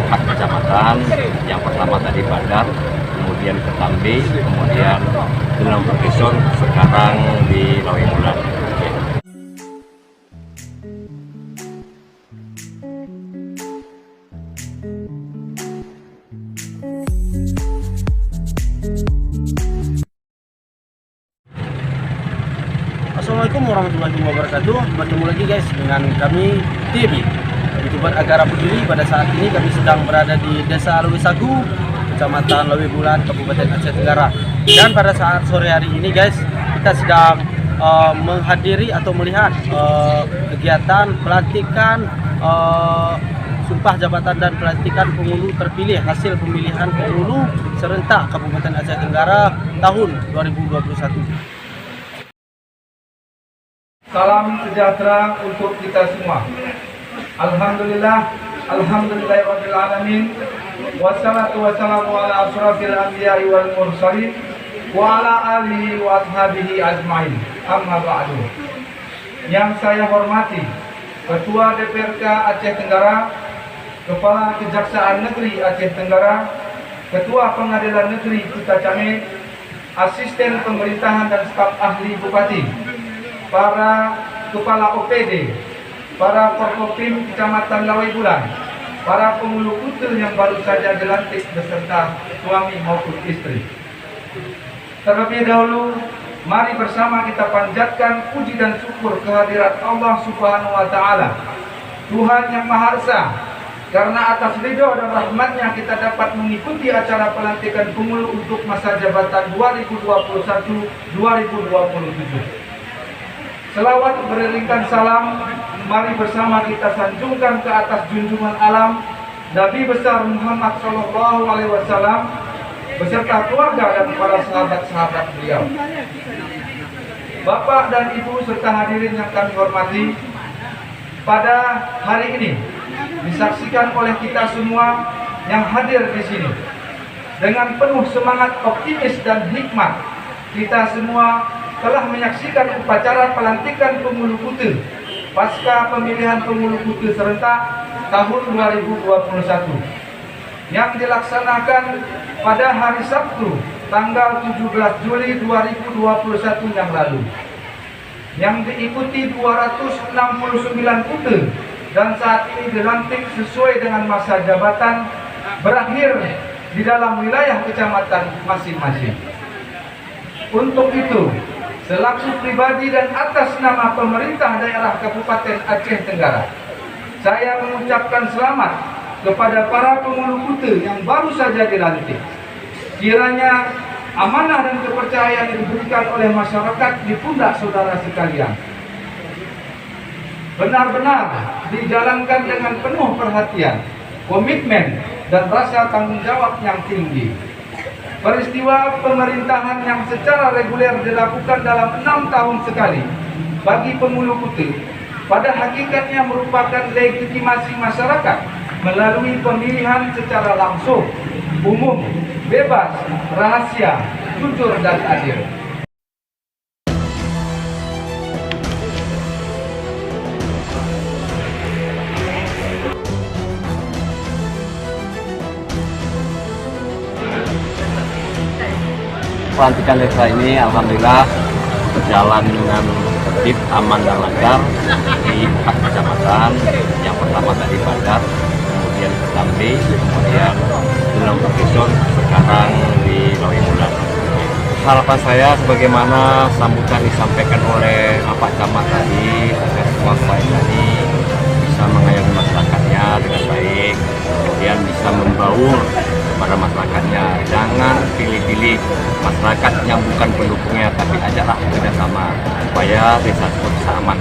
4 kecamatan. Yang pertama tadi Badar, kemudian Ketambi, kemudian Gunung Bukison, sekarang di Lawemulan. Assalamualaikum warahmatullahi wabarakatuh. Bertemu lagi guys dengan kami TV YouTuber Agara Peduli. Pada saat ini kami sedang berada di Desa Lewisagu, Kecamatan Lawemulan, Kabupaten Aceh Tenggara. Dan pada saat sore hari ini guys, kita sedang menghadiri atau melihat kegiatan pelantikan sumpah jabatan dan pelantikan penghulu terpilih hasil pemilihan penghulu serentak Kabupaten Aceh Tenggara tahun 2021. Salam sejahtera untuk kita semua. Alhamdulillah, alhamdulillahirabbil alamin. Wassalatu wassalamu ala asyrafil anbiya'i wal mursalin wa ala alihi wa ashabihi ajmain. Amma ba'du. Yang saya hormati Ketua DPRK Aceh Tenggara, Kepala Kejaksaan Negeri Aceh Tenggara, Ketua Pengadilan Negeri Kuta Camek, Asisten Pemerintahan dan Staf Ahli Bupati, para kepala OPD, para Forkopim Kecamatan Lawemulan, para penghulu kutil yang baru saja dilantik beserta suami maupun istri. Terlebih dahulu, mari bersama kita panjatkan puji dan syukur kehadirat Allah Subhanahu wa Ta'ala, Tuhan yang Maha Esa, karena atas ridho dan rahmatnya kita dapat mengikuti acara pelantikan penghulu untuk masa jabatan 2021-2027. Selawat beriringkan salam, mari bersama kita sanjungkan ke atas junjungan alam Nabi besar Muhammad SAW beserta keluarga dan para sahabat-sahabat beliau. Bapak dan Ibu serta hadirin yang kami hormati, pada hari ini disaksikan oleh kita semua yang hadir di sini dengan penuh semangat optimis dan hikmat. Kita semua telah menyaksikan upacara pelantikan penghulu kutil pasca pemilihan penghulu kutil serentak tahun 2021 yang dilaksanakan pada hari Sabtu tanggal 17 Juli 2021 yang lalu, yang diikuti 269 kutil dan saat ini dilantik sesuai dengan masa jabatan berakhir di dalam wilayah kecamatan masing-masing. Untuk itu, selaku pribadi dan atas nama pemerintah daerah Kabupaten Aceh Tenggara, saya mengucapkan selamat kepada para penghulu kutil yang baru saja dilantik. Kiranya amanah dan kepercayaan yang diberikan oleh masyarakat di pundak saudara sekalian benar-benar dijalankan dengan penuh perhatian, komitmen, dan rasa tanggung jawab yang tinggi. Peristiwa pemerintahan yang secara reguler dilakukan dalam 6 tahun sekali bagi penghulu kutil pada hakikatnya merupakan legitimasi masyarakat melalui pemilihan secara langsung, umum, bebas, rahasia, jujur, dan adil. Pelantikan desa ini alhamdulillah berjalan dengan tertib, aman dan lancar di 4 kecamatan. Yang pertama tadi Badar, kemudian Ketambi, kemudian Gunung Bukison, sekarang di Lawemulan. Harapan saya sebagaimana sambutan disampaikan oleh Bapak Camat tadi, agar semua selain tadi bisa mengayomi masyarakatnya dengan baik, kemudian bisa membaur kepada masyarakatnya. Jangan pilih-pilih masyarakat yang bukan pendukungnya, tapi ajaklah kerjasama supaya desa tersebut bisa aman.